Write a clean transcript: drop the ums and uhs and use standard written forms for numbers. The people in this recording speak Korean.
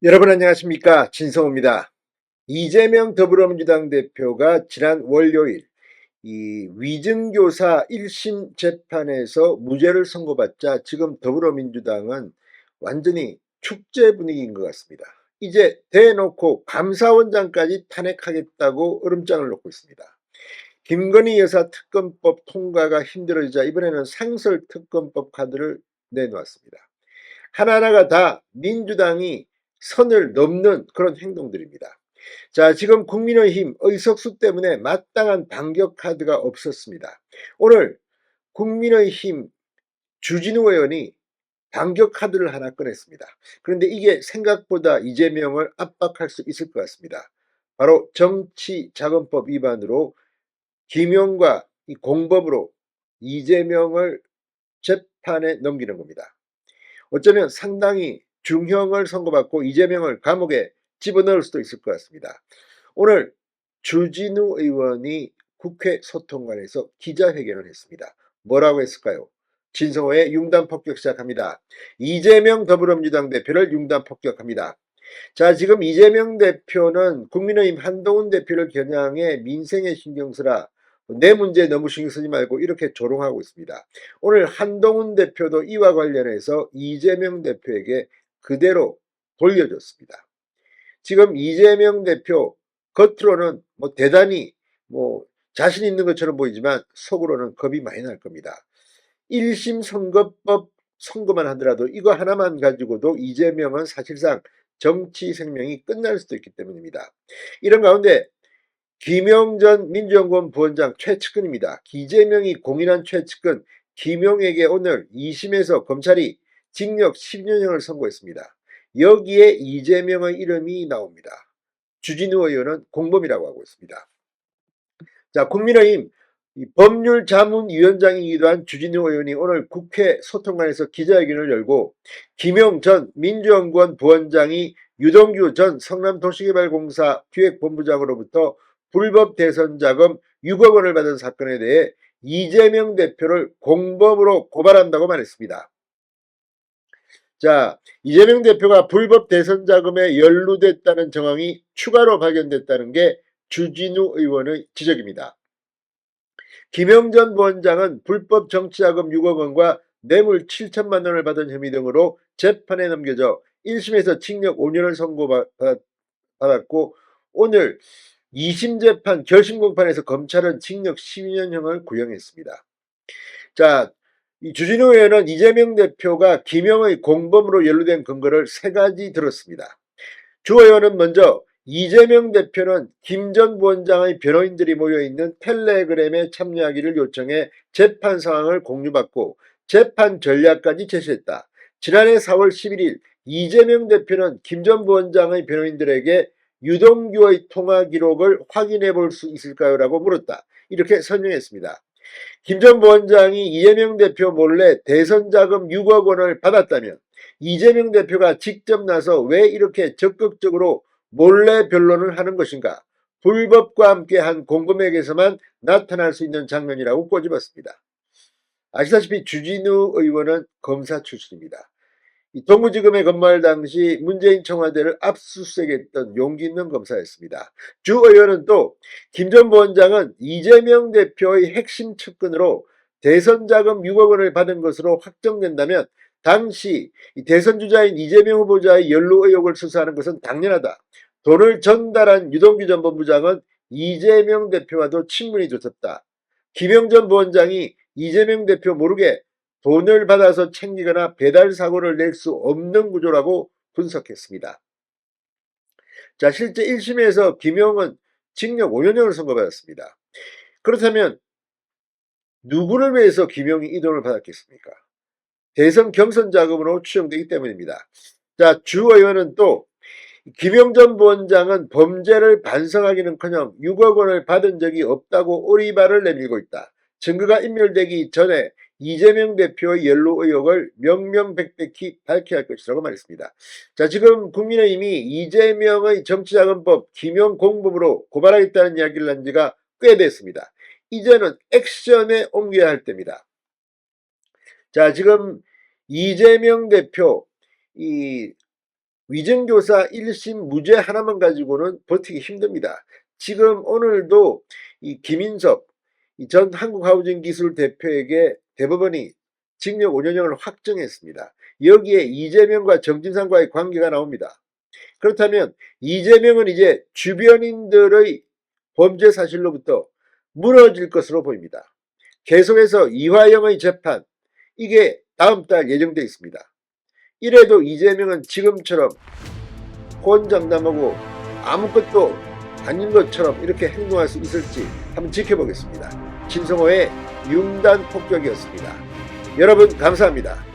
여러분 안녕하십니까? 진성호입니다. 이재명 더불어민주당 대표가 지난 월요일 이 위증교사 1심 재판에서 무죄를 선고받자 지금 더불어민주당은 완전히 축제 분위기인 것 같습니다. 이제 대놓고 감사원장까지 탄핵하겠다고 으름장을 놓고 있습니다. 김건희 여사 특검법 통과가 힘들어지자 이번에는 상설 특검법 카드를 내놓았습니다. 하나하나가 다 민주당이 선을 넘는 그런 행동들입니다. 자, 지금 국민의힘 의석수 때문에 마땅한 반격 카드가 없었습니다. 오늘 국민의힘 주진우 의원이 반격 카드를 하나 꺼냈습니다. 그런데 이게 생각보다 이재명을 압박할 수 있을 것 같습니다. 바로 정치자금법 위반으로 김용과 이 공범으로 이재명을 재판에 넘기는 겁니다. 어쩌면 상당히 중형을 선고받고 이재명을 감옥에 집어넣을 수도 있을 것 같습니다. 오늘 주진우 의원이 국회 소통관에서 기자회견을 했습니다. 뭐라고 했을까요? 진성호의 융단 폭격 시작합니다. 이재명 더불어민주당 대표를 융단 폭격합니다. 자, 지금 이재명 대표는 국민의힘 한동훈 대표를 겨냥해 민생에 신경 쓰라. 내 문제에 너무 신경 쓰지 말고 이렇게 조롱하고 있습니다. 오늘 한동훈 대표도 이와 관련해서 이재명 대표에게 그대로 돌려줬습니다. 지금 이재명 대표 겉으로는 대단히 자신 있는 것처럼 보이지만 속으로는 겁이 많이 날 겁니다. 1심 선거법 선거만 하더라도 이거 하나만 가지고도 이재명은 사실상 정치 생명이 끝날 수도 있기 때문입니다. 이런 가운데 김영전 민주연구원 부원장 최측근입니다. 이재명이 공인한 최측근 김용에게 오늘 2심에서 검찰이 징역 10년형을 선고했습니다. 여기에 이재명의 이름이 나옵니다. 주진우 의원은 공범이라고 하고 있습니다. 자, 국민의힘 법률자문위원장이기도 한 주진우 의원이 오늘 국회 소통관에서 기자회견을 열고 김용 전 민주연구원 부원장이 유동규 전 성남도시개발공사 기획본부장으로부터 불법 대선 자금 6억 원을 받은 사건에 대해 이재명 대표를 공범으로 고발한다고 말했습니다. 자, 이재명 대표가 불법 대선 자금에 연루됐다는 정황이 추가로 발견됐다는 게 주진우 의원의 지적입니다. 김영전 부원장은 불법 정치자금 6억 원과 뇌물 7천만 원을 받은 혐의 등으로 재판에 넘겨져 1심에서 징역 5년을 선고받았고 오늘 2심 재판 결심 공판에서 검찰은 징역 12년형을 구형했습니다. 자, 이 주진우 의원은 이재명 대표가 김영의 공범으로 연루된 근거를 3가지 들었습니다. 주 의원은 먼저 이재명 대표는 김 전 부원장의 변호인들이 모여있는 텔레그램에 참여하기를 요청해 재판 상황을 공유받고 재판 전략까지 제시했다. 지난해 4월 11일 이재명 대표는 김 전 부원장의 변호인들에게 유동규의 통화 기록을 확인해 볼 수 있을까요? 라고 물었다. 이렇게 설명했습니다. 김 전 부원장이 이재명 대표 몰래 대선 자금 6억 원을 받았다면 이재명 대표가 직접 나서 왜 이렇게 적극적으로 몰래 변론을 하는 것인가? 불법과 함께한 공범에게서만 나타날 수 있는 장면이라고 꼬집었습니다. 아시다시피 주진우 의원은 검사 출신입니다. 동부지검에 근무할 당시 문재인 청와대를 압수수색했던 용기 있는 검사였습니다. 주 의원은 또 김 전 부원장은 이재명 대표의 핵심 측근으로 대선 자금 6억 원을 받은 것으로 확정된다면 당시 대선 주자인 이재명 후보자의 연루 의혹을 수사하는 것은 당연하다. 돈을 전달한 유동규 전 본부장은 이재명 대표와도 친분이 두텁다. 김영전 부원장이 이재명 대표 모르게 돈을 받아서 챙기거나 배달 사고를 낼 수 없는 구조라고 분석했습니다. 자, 실제 1심에서 김용은 징역 5년형을 선고받았습니다. 그렇다면 누구를 위해서 김용이 이 돈을 받았겠습니까? 대선 경선 자금으로 추정되기 때문입니다. 자, 주 의원은 또 김영전 부원장은 범죄를 반성하기는커녕 6억 원을 받은 적이 없다고 오리발을 내밀고 있다. 증거가 인멸되기 전에 이재명 대표의 연루 의혹을 명명백백히 밝혀야 할 것이라고 말했습니다. 자, 지금 국민의힘이 이재명의 정치자금법 김용 공범으로 고발하겠다는 이야기를 한 지가 꽤 됐습니다. 이제는 액션에 옮겨야 할 때입니다. 자, 지금 이재명 대표 위정교사 1심 무죄 하나만 가지고는 버티기 힘듭니다. 지금 오늘도 이 김인석 전 한국하우징기술 대표에게 대법원이 징역 5년형을 확정했습니다. 여기에 이재명과 정진상과의 관계가 나옵니다. 그렇다면 이재명은 이제 주변인들의 범죄 사실로부터 무너질 것으로 보입니다. 계속해서 이화영의 재판, 이게 다음 달 예정되어 있습니다. 이래도 이재명은 지금처럼 호언장담하고 아무것도 아닌 것처럼 이렇게 행동할 수 있을지 한번 지켜보겠습니다. 진성호의 융단 폭격이었습니다. 여러분 감사합니다.